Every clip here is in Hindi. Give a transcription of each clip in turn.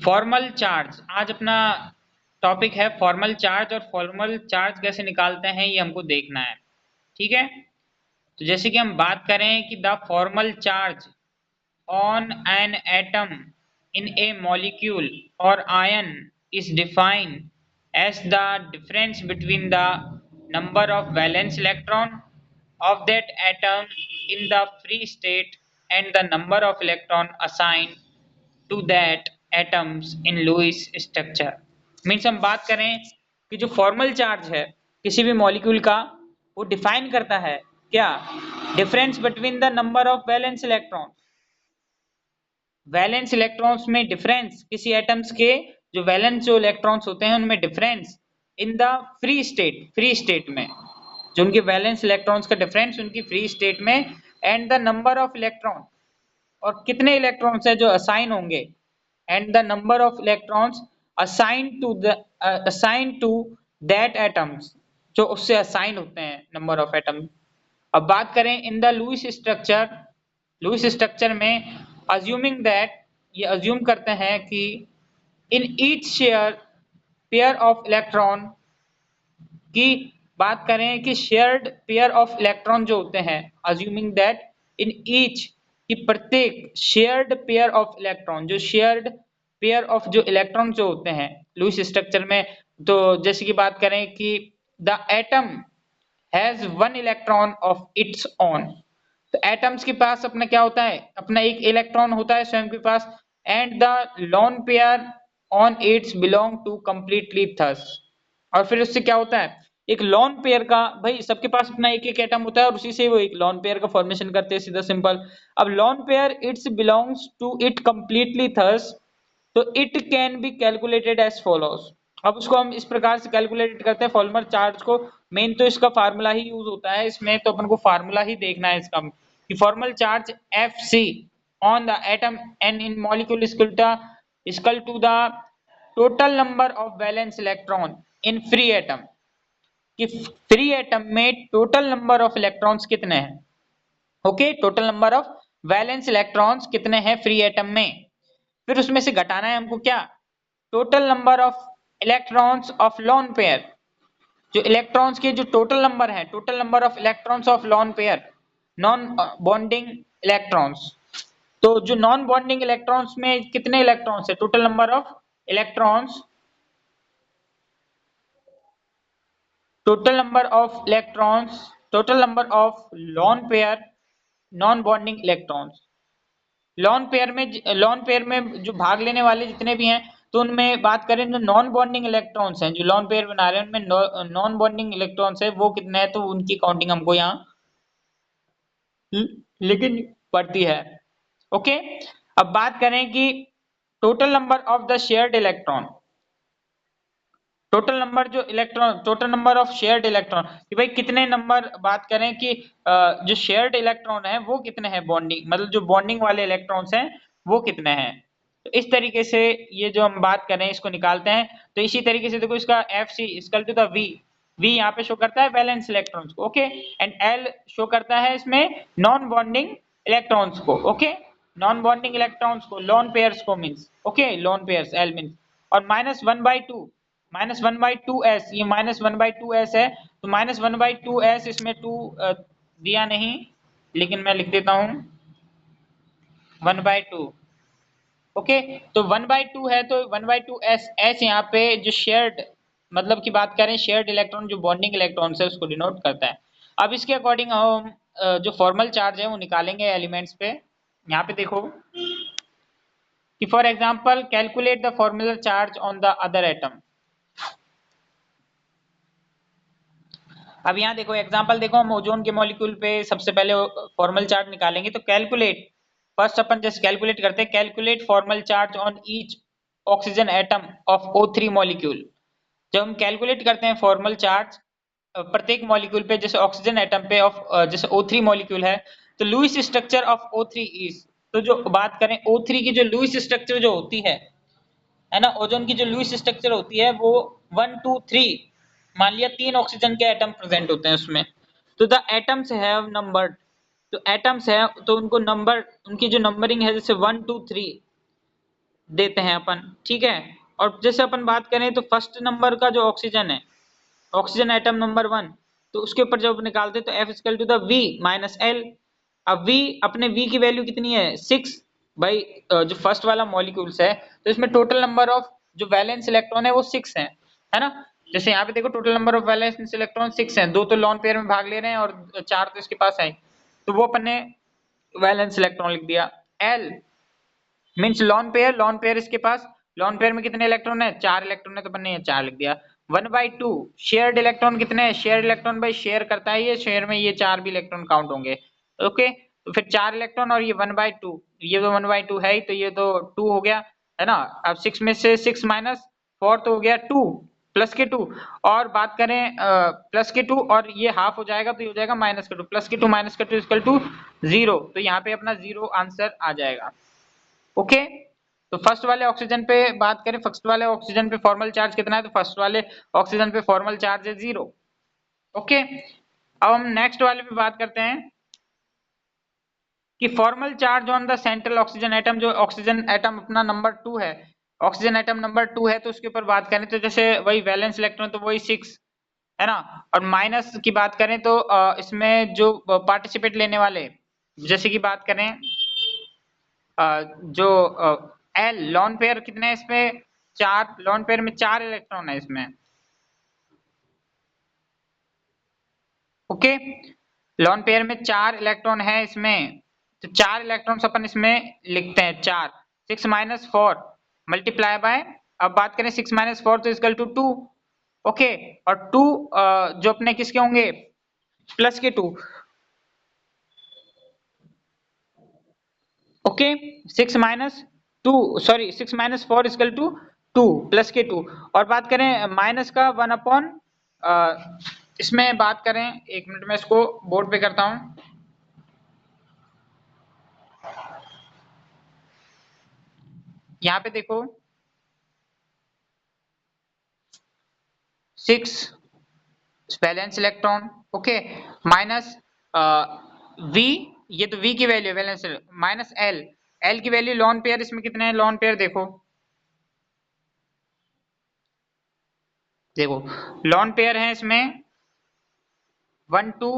फॉर्मल चार्ज, आज अपना टॉपिक है फॉर्मल चार्ज। और फॉर्मल चार्ज कैसे निकालते हैं ये हमको देखना है, ठीक है। तो जैसे कि हम बात करें कि the formal charge on an atom in a molecule और ion is defined as the difference between the number of valence electron of that atom in the free state and the number of electron assigned to that atoms in Lewis structure। Means हम बात करें कि जो फॉर्मल चार्ज है किसी भी मॉलिक्यूल का, वो डिफाइन करता है क्या, difference between the number of valence electron, valence electrons में डिफरेंस, किसी एटम्स के जो वैलेंस जो इलेक्ट्रॉन्स होते हैं उनमें difference in the free state, free state में जो उनके वैलेंस इलेक्ट्रॉन्स का डिफरेंस उनकी फ्री स्टेट में, and the number of electron, और कितने इलेक्ट्रॉन्स है जो असाइन होंगे, and the number of electrons assign to that atoms, जो उससे असाइन होते हैं नंबर ऑफ एटम। अब बात करें in the Lewis structure, Lewis structure में अज्यूमिंग दैट, ये अज्यूम करते हैं कि in each share pair of electron, की बात करें कि शेयर्ड पेयर ऑफ इलेक्ट्रॉन जो होते हैं, अज्यूमिंग दैट इन ईच, कि प्रत्येक शेयर्ड पेयर ऑफ इलेक्ट्रॉन, जो शेयर्ड पेयर ऑफ जो इलेक्ट्रॉन जो होते हैं लुईस स्ट्रक्चर में, तो जैसे कि बात करें कि the atom has one electron of its own, तो एटम्स के पास अपना क्या होता है, अपना एक इलेक्ट्रॉन होता है स्वयं के पास, and the lone pair on its belong to completely thus, और फिर उससे क्या होता है, एक लोन पेयर का, भाई सबके पास अपना एक एक एटम होता है और उसी से वो एक लोन पेयर का फॉर्मेशन करते हैं, सीधा सिंपल। अब lone pair its belongs to it completely thus, तो it can be calculated as follows. अब उसको हम इस प्रकार से कैलकुलेट करते हैं फॉर्मल चार्ज को, मेन तो इसका फार्मूला ही यूज होता है इसमें, तो अपन को फार्मूला ही देखना है इसका कि formal charge F C on the atom N in molecule equal to the total number of valence electron in free atom, कि फ्री एटम में टोटल नंबर ऑफ इलेक्ट्रॉन्स कितने हैं, okay, total number of valence electrons कितने हैं फ्री एटम में, फिर उसमें से घटाना है हमको क्या, total number of electrons of lone pair, जो इलेक्ट्रॉन्स के जो टोटल नंबर है, total number of electrons of lone pair, non bonding electrons, तो जो नॉन बॉन्डिंग इलेक्ट्रॉन्स में कितने इलेक्ट्रॉन्स है, total number of electrons, total number of electrons, total number of lone pair non bonding electrons, lone pair में जो भाग लेने वाले जितने भी हैं, तो उनमें बात करें जो नॉन बॉन्डिंग इलेक्ट्रॉन्स हैं, जो लोन पेयर बना रहे हैं उनमें नॉन बॉन्डिंग इलेक्ट्रॉन्स है वो कितने हैं, तो उनकी काउंटिंग हमको यहाँ लेकिन पड़ती है, ओके। अब बात करें कि total number of the shared electron, total number जो electron, total number of shared electron, कि भाई कितने नंबर, बात करें कि जो शेयर्ड इलेक्ट्रॉन है वो कितने हैं, बॉन्डिंग मतलब जो बॉन्डिंग वाले इलेक्ट्रॉन्स हैं वो कितने हैं, तो इस तरीके से ये जो हम बात कर रहे हैं इसको निकालते हैं। तो इसी तरीके से देखो इसका F C equal to the V, V यहाँ पे शो करता है वैलेंस इलेक्ट्रॉन्स को, ओके, एंड एल शो करता है इसमें नॉन बॉन्डिंग इलेक्ट्रॉन्स को, ओके, नॉन बॉन्डिंग इलेक्ट्रॉन्स को, लोन पेयर्स को means, okay, lone pairs L means, और -1/2, -1/2s, ये -1/2s है, तो -1/2s, इसमें 2 दिया नहीं, लेकिन मैं लिख देता हूं 1/2, ओके, तो 1/2 है, तो 1/2s, s यहाँ पे जो शेयर्ड मतलब की बात करें, शेयर्ड इलेक्ट्रॉन जो बॉन्डिंग इलेक्ट्रॉन है उसको डिनोट करता है। अब इसके अकॉर्डिंग हम जो फॉर्मल चार्ज है वो निकालेंगे एलिमेंट्स पे। यहाँ पे देखो कि for example calculate the formula charge on the other atom. अब यहाँ देखो एग्जांपल देखो, हम ओजोन के मॉलिक्यूल पे सबसे पहले फॉर्मल चार्ज निकालेंगे, तो कैलकुलेट, फर्स्ट अपन जैसे कैलकुलेट करते हैं, calculate formal charge on each oxygen atom of O3 molecule. जब हम कैलकुलेट करते हैं फॉर्मल चार्ज प्रत्येक मॉलिक्यूल पे, जैसे ऑक्सीजन एटम पे ऑफ जैसे O3 मॉलिक्यूल है, तो Lewis structure of O3 is, तो जो बात करें O3 की जो लुईस स्ट्रक्चर जो होती है ना, ओजोन की जो लुईस स्ट्रक्चर होती है वो 1 2 3, मान लिया 3 ऑक्सीजन के एटम प्रेजेंट होते हैं उसमें, तो द एटम्स हैव नंबर्ड, तो एटम्स है तो उनको नंबर, उनकी जो नंबरिंग है जैसे 1 2 3, देते हैं अपन, ठीक है। और जैसे अपन बात करें तो फर्स्ट नंबर का जो ऑक्सीजन है, ऑक्सीजन एटम नंबर 1, तो उसके ऊपर जब निकालते तो F equal to the V minus L। अब V, अपने V की वैल्यू कितनी है 6 भाई, जो फर्स्ट वाला मॉलिक्यूल्स है तो इसमें टोटल नंबर ऑफ जो वैलेंस इलेक्ट्रॉन है वो 6 है ना। जैसे यहाँ पे देखो total number of valence electron 6 है, 2 तो लॉन पेयर में भाग ले रहे हैं और 4 तो इसके पास है, तो वो अपन ने वैलेंस इलेक्ट्रॉन लिख दिया। L means lone pair, lone pair इसके पास, लॉन पेयर में कितने इलेक्ट्रॉन है 4 इलेक्ट्रॉन है, तो अपन ने 4 लिख दिया। 1/2 शेयर्ड इलेक्ट्रॉन कितने हैं, शेयर्ड इलेक्ट्रॉन भाई शेयर करता है ये, शेयर में ये 4 भी इलेक्ट्रॉन काउंट होंगे। ओके, तो फिर 4 इलेक्ट्रॉन और ये 1/2, ये तो 1/2 है ही, तो ये तो 2 हो गया, है ना। अब 6 में से 6 माइनस 4 तो हो गया 2 प्लस के 2, और बात करें प्लस के 2 और ये हाफ हो जाएगा तो ये हो जाएगा माइनस के 2, प्लस के 2 माइनस के 2 इक्वल टू 0, तो यहाँ पे अपना 0 आंसर आ जाएगा। ओके, तो फर्स्ट वाले ऑक्सीजन पे बात करें, फर्स्ट वाले ऑक्सीजन पे फॉर्मल चार्ज कितना है, तो फर्स्ट वाले ऑक्सीजन पे फॉर्मल चार्ज है 0। ओके, अब हम नेक्स्ट वाले पे बात करते हैं कि formal charge on the central oxygen atom, जो ऑक्सीजन एटम अपना नंबर 2 है, ऑक्सीजन एटम नंबर 2 है, तो उसके ऊपर बात करें तो जैसे वही वैलेंस इलेक्ट्रॉन तो वही 6 है ना। और माइनस की बात करें तो इसमें जो पार्टिसिपेट लेने वाले, जैसे कि बात करें जो एल लॉन पेयर कितने हैं इसमें 4, लॉन पेयर में 4 इलेक्ट्रॉन है इसमें। ओके, लॉन पेयर में 4 इलेक्ट्रॉन है इसमें, तो 4 इलेक्ट्रॉन्स अपन इसमें लिखते हैं 4, 6 माइनस 4 मल्टीप्लाई बाय, अब बात करें 6 माइनस 4 तो इक्वल टू 2। ओके, और 2 जो अपने किसके होंगे प्लस के 2। Okay, 6 minus 2 sorry 6 minus 4 equal to 2 plus के 2, और बात करें माइनस का 1 अपॉन, इसमें बात करें, एक मिनट में इसको बोर्ड पे करता हूं। यहाँ पे देखो 6 valence electron, okay, minus V, ये तो वी की वैल्यू है वैलेंस, माइनस एल, एल की वैल्यू लॉन पेयर इसमें कितने हैं, लॉन पेयर देखो, देखो लॉन पेयर है इसमें 1 2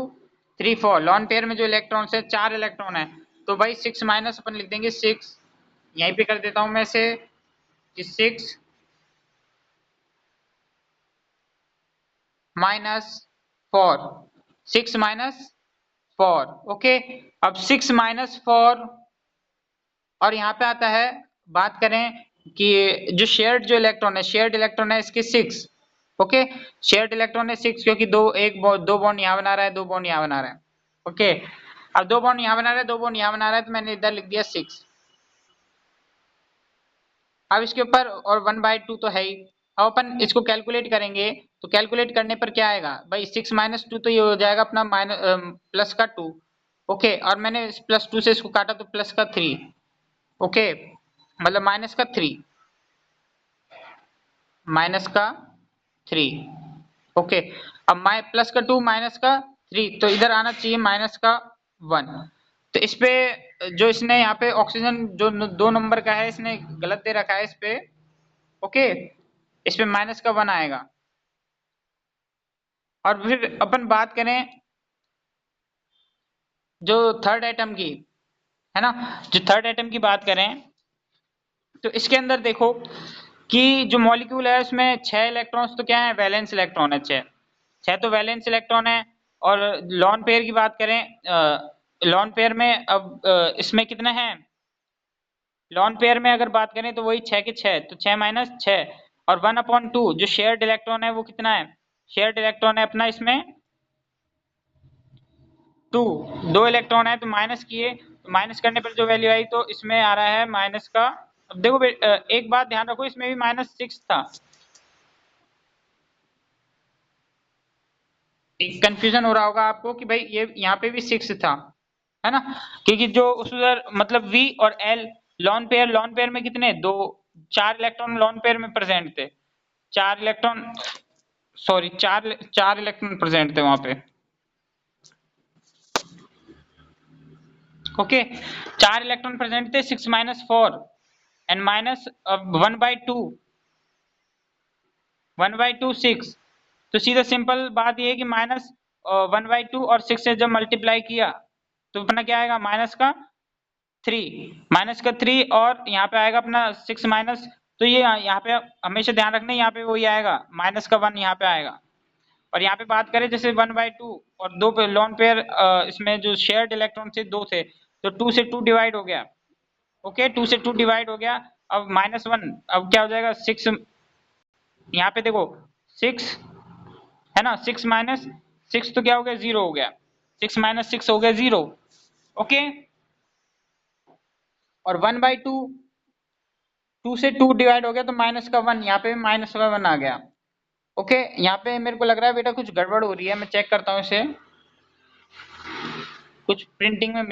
3 4, लॉन पेयर में जो इलेक्ट्रॉन है 4 इलेक्ट्रॉन है, तो भाई 6 माइनस अपन लिख देंगे 6, यहीं पे कर देता हूं मैं से कि 6 माइनस 4, 6 माइनस 4। ओके, अब 6 माइनस 4, और यहाँ पे आता है, बात करें कि जो शेयर्ड जो इलेक्ट्रॉन है, शेयर्ड इलेक्ट्रॉन है इसके 6। ओके, शेयर्ड इलेक्ट्रॉन है 6 क्योंकि दो बॉन्ड यहाँ बना रहा है, दो बॉन्ड यहाँ बना रहा है। ओके, अब दो बॉन्ड यहाँ बना रहा है, दो बॉन्ड यहाँ बना रहा है, तो मैंने इधर लिख दिया 6। अब इसके ऊपर और 1/2 तो है ही, अब अपन इसको कैलकुलेट करेंगे, तो कैलकुलेट करने पर क्या आएगा भाई 6 माइनस 2 तो ये हो जाएगा अपना माइनस प्लस का 2। ओके, और मैंने इस प्लस 2 से इसको काटा तो प्लस का 3। ओके, मतलब माइनस का 3, माइनस का 3। ओके, अब प्लस का 2 माइनस का 3, तो इधर आना चाहिए माइनस का 1। तो इस पे जो इसने यहाँ पे ऑक्सीजन जो 2 नंबर का है इसने गलत दे रखा है इस पे। ओके, इस पे माइनस का 1 आएगा। और फिर अपन बात करें जो थर्ड एटम की, है ना, जो थर्ड एटम की बात करें तो इसके अंदर देखो कि जो मॉलिक्यूल है उसमें 6 इलेक्ट्रॉन्स तो क्या है वैलेंस इलेक्ट्रॉन है, 6 तो वैलेंस इलेक्ट्रॉन है। और लॉन पेयर की बात करें, लॉन पेयर में अब इसमें कितने हैं, लॉन पेयर में अगर बात करें तो वही 6 के 6, तो 6 माइनस 6, और 1/2 जो शेयर्ड इलेक्ट्रॉन है वो कितना है, शेयर्ड इलेक्ट्रॉन है अपना इसमें 2, 2 इलेक्ट्रॉन है तो माइनस किए, तो माइनस करने पर जो वैल्यू आई तो इसमें आ रहा है माइनस का, अब देखो एक बात ध्यान रखो इसमें भी -6 था, एक कंफ्यूजन हो रहा होगा आपको कि भाई ये यहाँ पे भी 6 था, है ना, क्योंकि जो उस उधर मतलब V और L लॉन पेयर में कितने, दो 4 इलेक्ट्रॉन लॉन पेयर में प्रेजेंट थे, 4 इलेक्ट्रॉन सॉरी 4 इलेक्ट्रॉन प्रेजेंट थे वहां पे। ओके, 4 इलेक्ट्रॉन प्रेजेंट थे 6 माइनस 4, एंड माइनस 1/2 1/2 6। तो सीधा सिंपल बात ये है कि माइनस 1/2 और 6 से जब मल्टीप्लाई किया तो अपना क्या आएगा, माइनस का 3 और यहाँ पे आएगा अपना 6 माइनस। तो ये यहाँ पे हमेशा ध्यान रखना, यहाँ पे वही आएगा माइनस का 1 यहाँ पे आएगा। और यहाँ पे बात करें जैसे 1/2 और दो पे लोन पेयर, इसमें जो शेयर्ड इलेक्ट्रॉन थे 2 थे, तो 2 से 2 डिवाइड हो गया। ओके 2 से 2 डिवाइड हो गया। अब -1, अब क्या हो जाएगा 6, यहाँ पे देखो 6 है ना, 6 माइनस 6 तो क्या हो गया 0 हो गया, 6 माइनस 6 हो गया 0। ओके और 1/2 2 से 2 डिवाइड हो गया तो माइनस का 1, यहाँ पे भी माइनस का 1 आ गया। ओके यहाँ पे मेरे को लग रहा है बेटा कुछ गड़बड़ हो रही है, मैं चेक करता हूँ इसे, कुछ प्रिंटिंग में